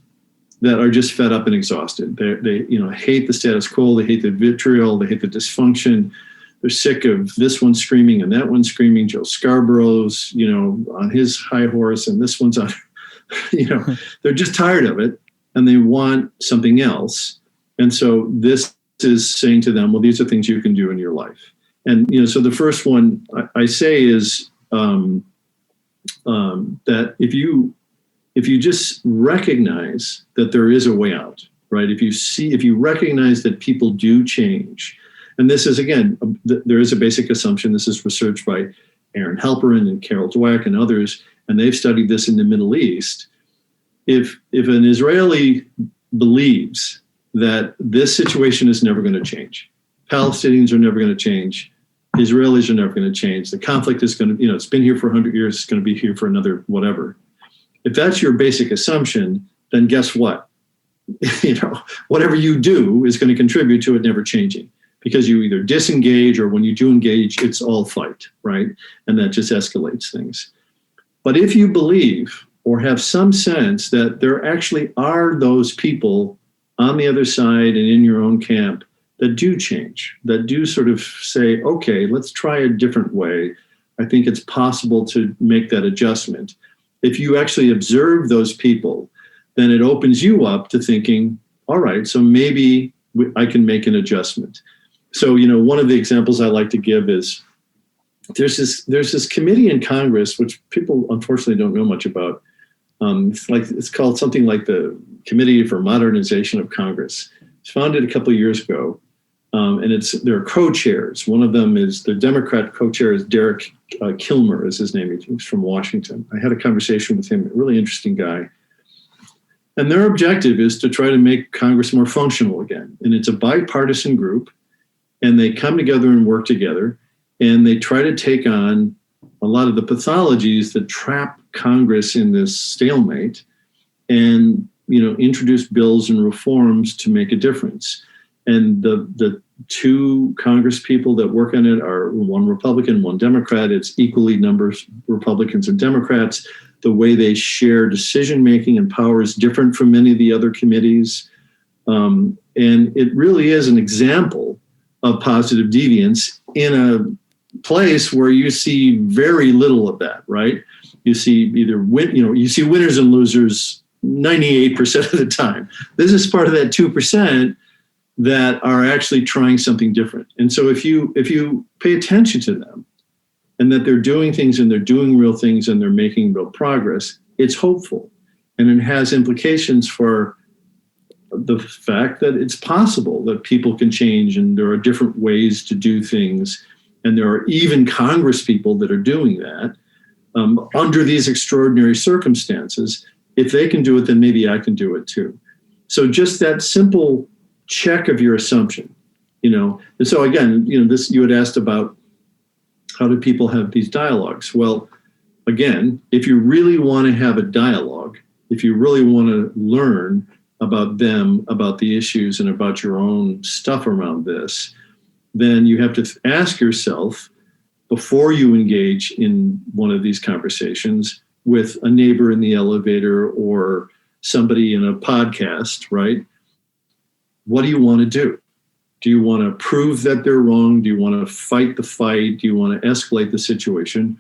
that are just fed up and exhausted. They hate the status quo. They hate the vitriol. They hate the dysfunction. They're sick of this one screaming and that one screaming. Joe Scarborough's, on his high horse, and this one's on, they're just tired of it and they want something else. And so this is saying to them, well, these are things you can do in your life. And, so the first one I say is that if you just recognize that there is a way out, right? If you recognize that people do change, and this is, again, there is a basic assumption. This is research by Aaron Halperin and Carol Dweck and others, and they've studied this in the Middle East. If an Israeli believes that this situation is never going to change, Palestinians are never going to change, Israelis are never going to change, the conflict is going to, it's been here for 100 years, it's going to be here for another whatever. If that's your basic assumption, then guess what? Whatever you do is going to contribute to it never changing, because you either disengage, or when you do engage, it's all fight, right? And that just escalates things. But if you believe or have some sense that there actually are those people on the other side and in your own camp that do change, that do sort of say, okay, let's try a different way, I think it's possible to make that adjustment. If you actually observe those people, then it opens you up to thinking, all right, so maybe I can make an adjustment. So, one of the examples I like to give is there's this committee in Congress, which people unfortunately don't know much about. It's called something like the Committee for Modernization of Congress. It's founded a couple of years ago, and there are co-chairs. One of them is the Democrat co-chair is Derek Kilmer, is his name. He's from Washington. I had a conversation with him, a really interesting guy. And their objective is to try to make Congress more functional again. And it's a bipartisan group, and they come together and work together, and they try to take on a lot of the pathologies that trap Congress in this stalemate, and introduce bills and reforms to make a difference. And the two Congress people that work on it are one Republican, one Democrat. It's equally numbers Republicans and Democrats. The way they share decision-making and power is different from many of the other committees. And it really is an example of positive deviance in a place where you see very little of that, right? You see you see winners and losers 98% of the time. This is part of that 2% that are actually trying something different. And so if you pay attention to them, and that they're doing things and they're doing real things and they're making real progress, it's hopeful. And it has implications for the fact that it's possible that people can change, and there are different ways to do things. And there are even Congress people that are doing that under these extraordinary circumstances. If they can do it, then maybe I can do it too. So just that simple check of your assumption, And so again, this, you had asked about how do people have these dialogues? Well, again, if you really want to have a dialogue, if you really want to learn about them, about the issues, and about your own stuff around this, then you have to ask yourself, before you engage in one of these conversations with a neighbor in the elevator or somebody in a podcast, right? What do you want to do? Do you want to prove that they're wrong? Do you want to fight the fight? Do you want to escalate the situation?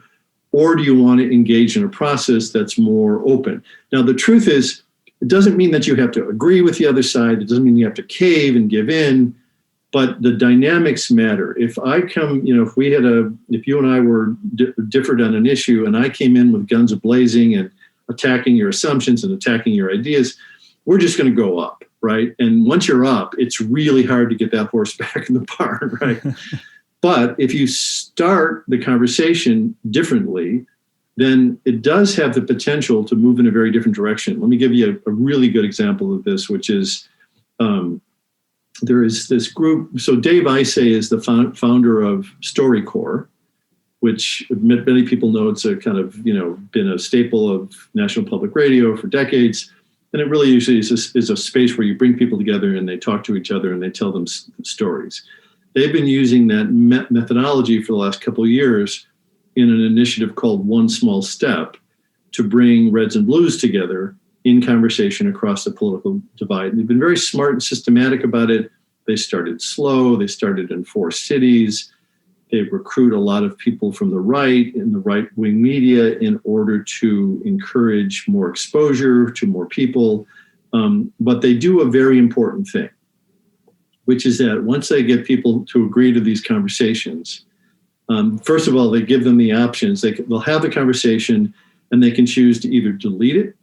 Or do you want to engage in a process that's more open? Now, the truth is, it doesn't mean that you have to agree with the other side. It doesn't mean you have to cave and give in, but the dynamics matter. If I come, if you and I were differed on an issue and I came in with guns a-blazing and attacking your assumptions and attacking your ideas, we're just going to go up, right? And once you're up, it's really hard to get that horse back in the barn, right? But if you start the conversation differently, then it does have the potential to move in a very different direction. Let me give you a really good example of this, which is there is this group. So Dave Isay is the founder of StoryCorps, which many people know it's a kind of, been a staple of National Public Radio for decades. And it really usually is a space where you bring people together and they talk to each other and they tell them stories. They've been using that methodology for the last couple of years in an initiative called One Small Step to bring Reds and Blues together in conversation across the political divide. And they've been very smart and systematic about it. They started slow. They started in 4 cities. They recruit a lot of people from the right in the right-wing media in order to encourage more exposure to more people. But they do a very important thing, which is that once they get people to agree to these conversations, first of all, they give them the options. They'll have the conversation and they can choose to either delete it,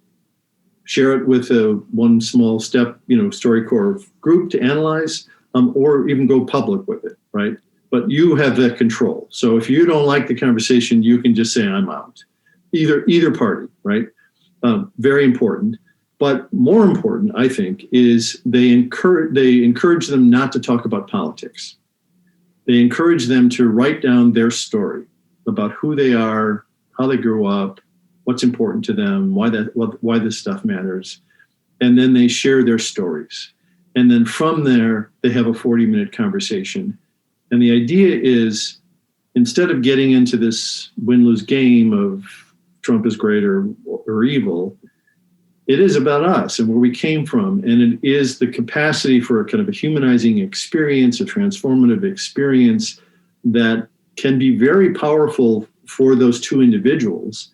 share it with a One Small Step, StoryCorps group to analyze, or even go public with it, right? But you have that control. So if you don't like the conversation, you can just say, I'm out. Either party, right? Very important. But more important, I think, is they encourage them not to talk about politics. They encourage them to write down their story about who they are, how they grew up, what's important to them, why this stuff matters. And then they share their stories. And then from there, they have a 40-minute conversation. And the idea is, instead of getting into this win-lose game of Trump is great or evil, it is about us and where we came from. And it is the capacity for a kind of a humanizing experience, a transformative experience that can be very powerful for those two individuals.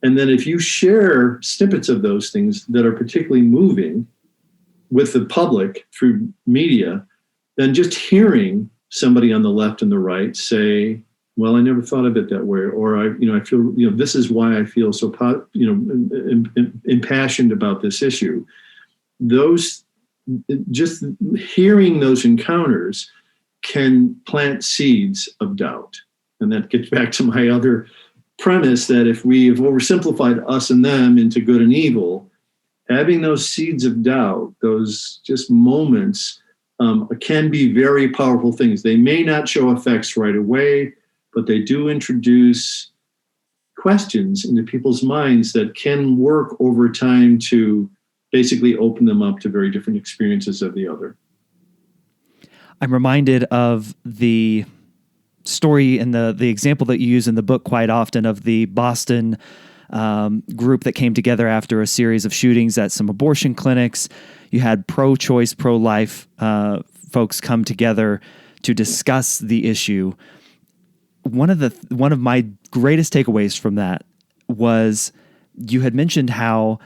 And then if you share snippets of those things that are particularly moving with the public through media, then just hearing somebody on the left and the right say, well, I never thought of it that way, or I feel, this is why I feel so, impassioned about this issue. Those, just hearing those encounters can plant seeds of doubt. And that gets back to my other premise that if we have oversimplified us and them into good and evil, having those seeds of doubt, those just moments, can be very powerful things. They may not show effects right away, but they do introduce questions into people's minds that can work over time to basically open them up to very different experiences of the other. I'm reminded of the story and the example that you use in the book quite often of the Boston group that came together after a series of shootings at some abortion clinics. You had pro-choice, pro-life folks come together to discuss the issue. One of my greatest takeaways from that was you had mentioned how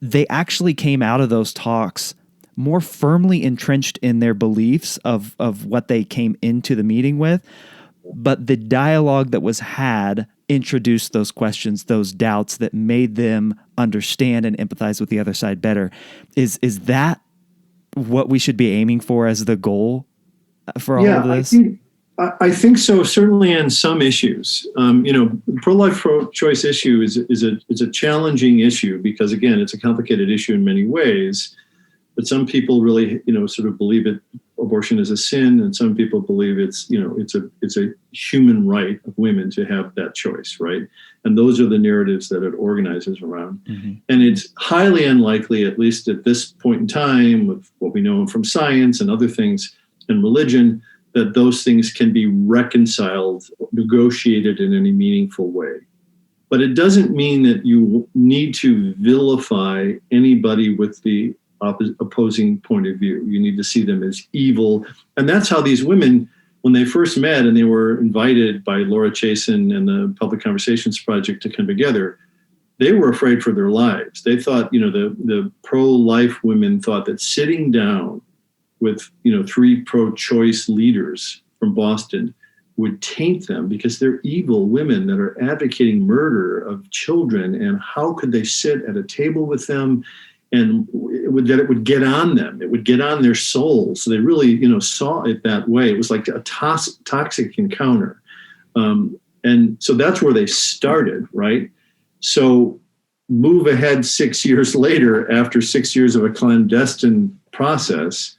they actually came out of those talks more firmly entrenched in their beliefs of what they came into the meeting with, but the dialogue that was had introduced those questions, those doubts that made them understand and empathize with the other side better. Is that what we should be aiming for as the goal for all of this? I think so. Certainly, on some issues, pro-life, pro-choice issue is a challenging issue because, again, it's a complicated issue in many ways. But some people really, sort of believe abortion is a sin, and some people believe it's a human right of women to have that choice, right? And those are the narratives that it organizes around. Mm-hmm. And it's highly unlikely, at least at this point in time, with what we know from science and other things and religion, that those things can be reconciled, negotiated in any meaningful way. But it doesn't mean that you need to vilify anybody with the opposing point of view. You need to see them as evil. And that's how these women, when they first met and they were invited by Laura Chasen and the Public Conversations Project to come together, they were afraid for their lives. They thought, the pro-life women thought that sitting down with, 3 pro-choice leaders from Boston would taint them because they're evil women that are advocating murder of children. And how could they sit at a table with them? And it would get on them. It would get on their souls. So they really, saw it that way. It was like a toxic encounter. And so that's where they started, right? So move ahead 6 years later, after 6 years of a clandestine process,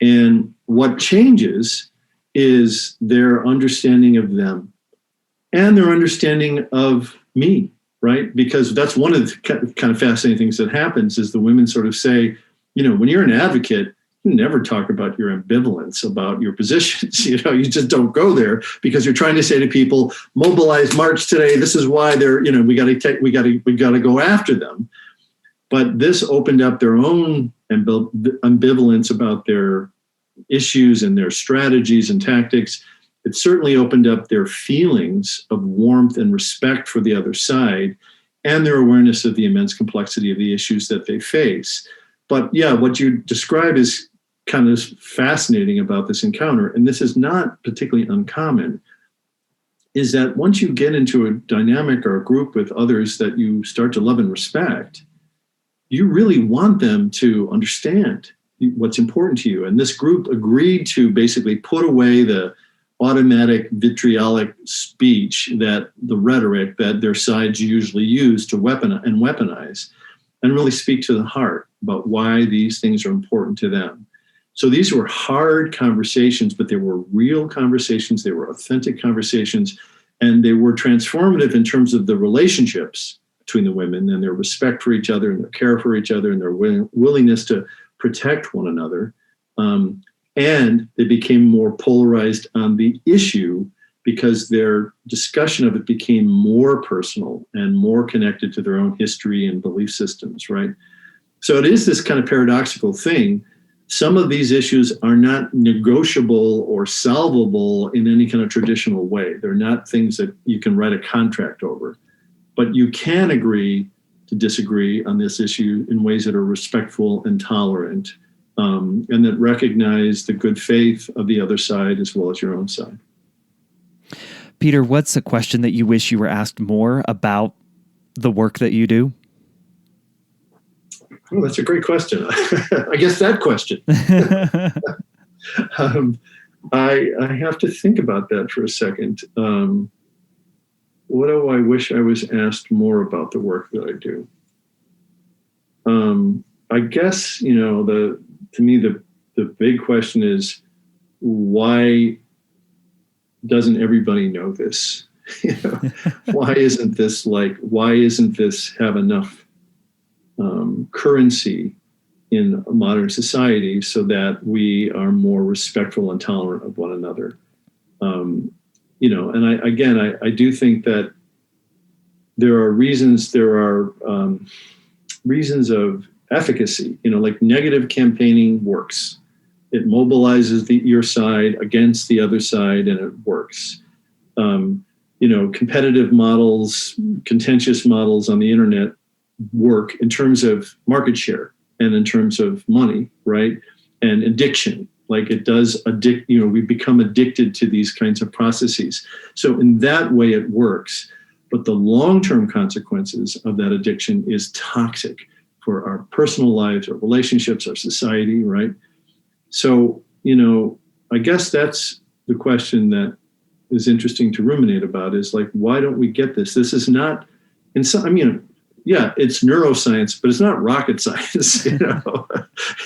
and what changes is their understanding of them and their understanding of me, right? Because that's one of the kind of fascinating things that happens is the women sort of say, when you're an advocate, you never talk about your ambivalence about your positions. You just don't go there because you're trying to say to people, mobilize, march today. This is why they're, we got to go after them. But this opened up their own ambivalence about their issues and their strategies and tactics. It certainly opened up their feelings of warmth and respect for the other side and their awareness of the immense complexity of the issues that they face. But yeah, what you describe is kind of fascinating about this encounter, and this is not particularly uncommon, is that once you get into a dynamic or a group with others that you start to love and respect, you really want them to understand what's important to you. And this group agreed to basically put away the automatic vitriolic speech, that the rhetoric that their sides usually use to weaponize, and really speak to the heart about why these things are important to them. So these were hard conversations, but they were real conversations. They were authentic conversations, and they were transformative in terms of the relationships between the women and their respect for each other and their care for each other and their willingness to protect one another. And they became more polarized on the issue because their discussion of it became more personal and more connected to their own history and belief systems, right? So it is this kind of paradoxical thing. Some of these issues are not negotiable or solvable in any kind of traditional way. They're not things that you can write a contract over, but you can agree to disagree on this issue in ways that are respectful and tolerant, and that recognize the good faith of the other side as well as your own side. Peter, what's a question that you wish you were asked more about the work that you do? Oh, that's a great question. I guess that question. I have to think about that for a second. What do I wish I was asked more about the work that I do? I guess, to me, the big question is, why doesn't everybody know this? Why isn't this have enough currency in a modern society so that we are more respectful and tolerant of one another? And I do think that there are reasons of efficacy, like negative campaigning works. It mobilizes your side against the other side, and it works. Competitive models, contentious models on the internet work in terms of market share and in terms of money, right? And addiction, like it does we become addicted to these kinds of processes. So in that way it works, but the long-term consequences of that addiction is toxic for our personal lives, our relationships, our society, right? So, I guess that's the question that is interesting to ruminate about, is like, why don't we get this? This is not, it's neuroscience, but it's not rocket science.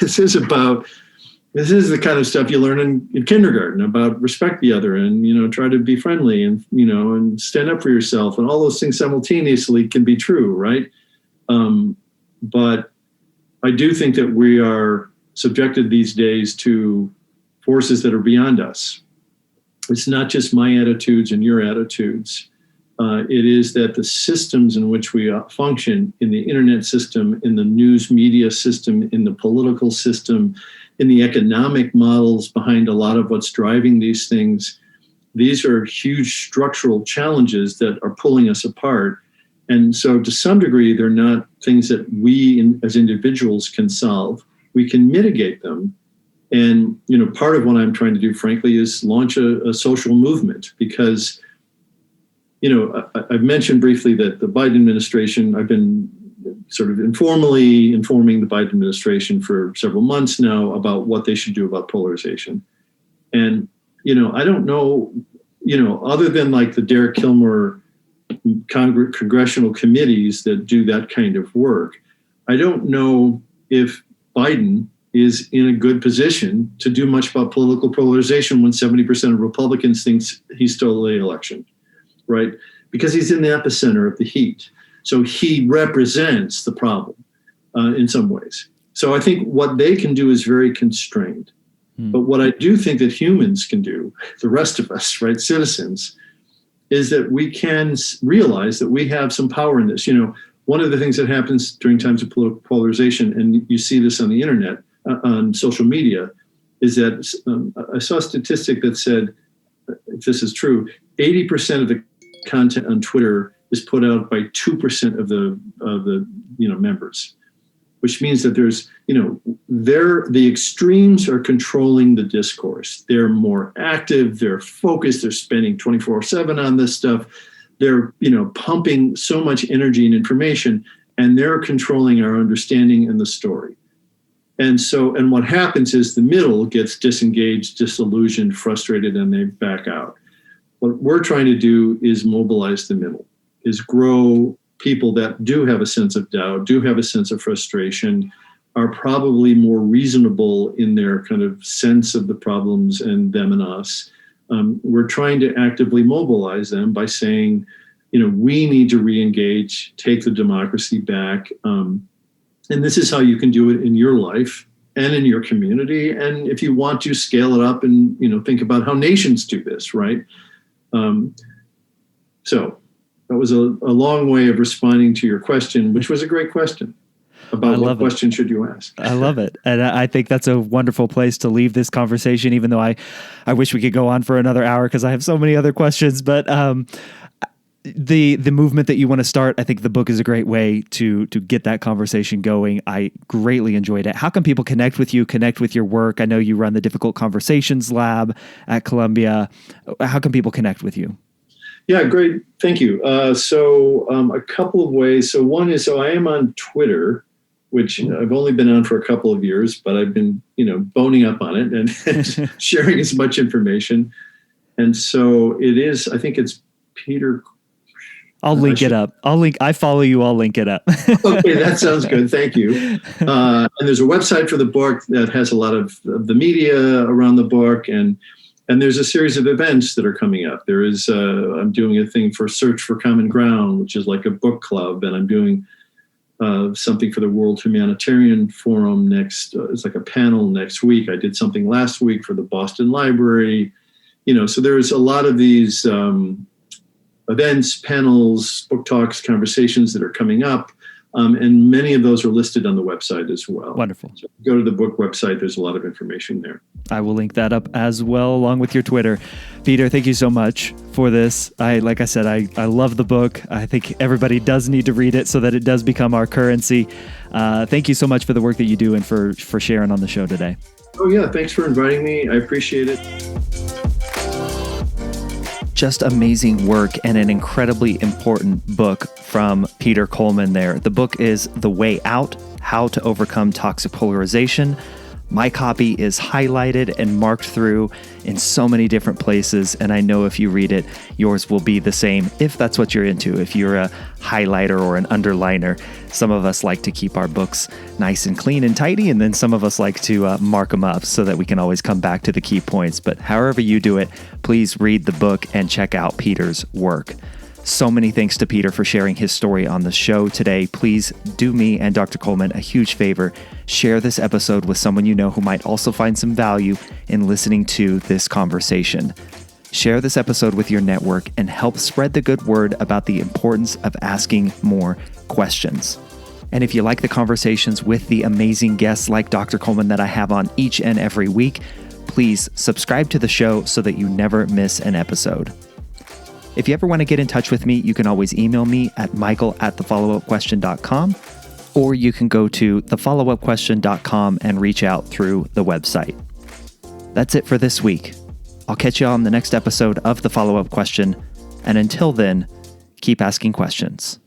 This is the kind of stuff you learn in kindergarten about respect the other and, try to be friendly and, and stand up for yourself, and all those things simultaneously can be true, right? But I do think that we are subjected these days to forces that are beyond us. It's not just my attitudes and your attitudes. It is that the systems in which we function, in the internet system, in the news media system, in the political system, in the economic models behind a lot of what's driving these things, these are huge structural challenges that are pulling us apart. And so to some degree, they're not things that we as individuals can solve. We can mitigate them. And, part of what I'm trying to do, frankly, is launch a social movement because, I've mentioned briefly that the Biden administration, I've been sort of informally informing the Biden administration for several months now about what they should do about polarization. And, I don't know, other than like the Derek Kilmer congressional committees that do that kind of work, I don't know if Biden is in a good position to do much about political polarization when 70% of Republicans think he stole the election, right? Because he's in the epicenter of the heat. So he represents the problem in some ways. So I think what they can do is very constrained. But what I do think that humans can do, the rest of us, right, citizens, is that we can realize that we have some power in this. One of the things that happens during times of political polarization, and you see this on the internet, on social media, is that I saw a statistic that said, if this is true, 80% of the content on Twitter is put out by 2% of the members, which means that there's, the extremes are controlling the discourse. They're more active, they're focused, they're spending 24/7 on this stuff. They're, pumping so much energy and information, and they're controlling our understanding and the story. And what happens is the middle gets disengaged, disillusioned, frustrated, and they back out. What we're trying to do is mobilize the middle, is grow people that do have a sense of doubt, do have a sense of frustration, are probably more reasonable in their kind of sense of the problems and them and us. We're trying to actively mobilize them by saying, we need to re-engage, take the democracy back. And this is how you can do it in your life and in your community. And if you want to scale it up and, think about how nations do this, right? So that was a long way of responding to your question, which was a great question about what question should you ask. I love it. And I think that's a wonderful place to leave this conversation, even though I wish we could go on for another hour because I have so many other questions. But the movement that you want to start, I think the book is a great way to get that conversation going. I greatly enjoyed it. How can people connect with you, connect with your work? I know you run the Difficult Conversations Lab at Columbia. How can people connect with you? Yeah, great. Thank you. So a couple of ways. So one is, I am on Twitter, which I've only been on for a couple of years, but I've been, boning up on it and sharing as much information. And so it is, I think it's Peter. I'll link it up. I follow you. I'll link it up. Okay, that sounds good. Thank you. And there's a website for the book that has a lot of the media around the book. And there's a series of events that are coming up. There is, I'm doing a thing for Search for Common Ground, which is like a book club. And I'm doing something for the World Humanitarian Forum next. It's like a panel next week. I did something last week for the Boston Library. So there's a lot of these events, panels, book talks, conversations that are coming up. And many of those are listed on the website as well. Wonderful. So go to the book website. There's a lot of information there. I will link that up as well, along with your Twitter. Peter, thank you so much for this. Like I said, I love the book. I think everybody does need to read it so that it does become our currency. Thank you so much for the work that you do and for sharing on the show today. Oh, yeah. Thanks for inviting me. I appreciate it. Just amazing work and an incredibly important book from Peter Coleman there. The book is The Way Out: How to Overcome Toxic Polarization. My copy is highlighted and marked through in so many different places, and I know if you read it, yours will be the same, if that's what you're into. If you're a highlighter or an underliner, some of us like to keep our books nice and clean and tidy, and then some of us like to mark them up so that we can always come back to the key points. But however you do it, please read the book and check out Peter's work. So many thanks to Peter for sharing his story on the show today. Please do me and Dr. Coleman a huge favor. Share this episode with someone you know who might also find some value in listening to this conversation. Share this episode with your network and help spread the good word about the importance of asking more questions. And if you like the conversations with the amazing guests like Dr. Coleman that I have on each and every week, please subscribe to the show so that you never miss an episode. If you ever want to get in touch with me, you can always email me at michael@thefollowupquestion.com, or you can go to thefollowupquestion.com and reach out through the website. That's it for this week. I'll catch you on the next episode of The Follow-Up Question. And until then, keep asking questions.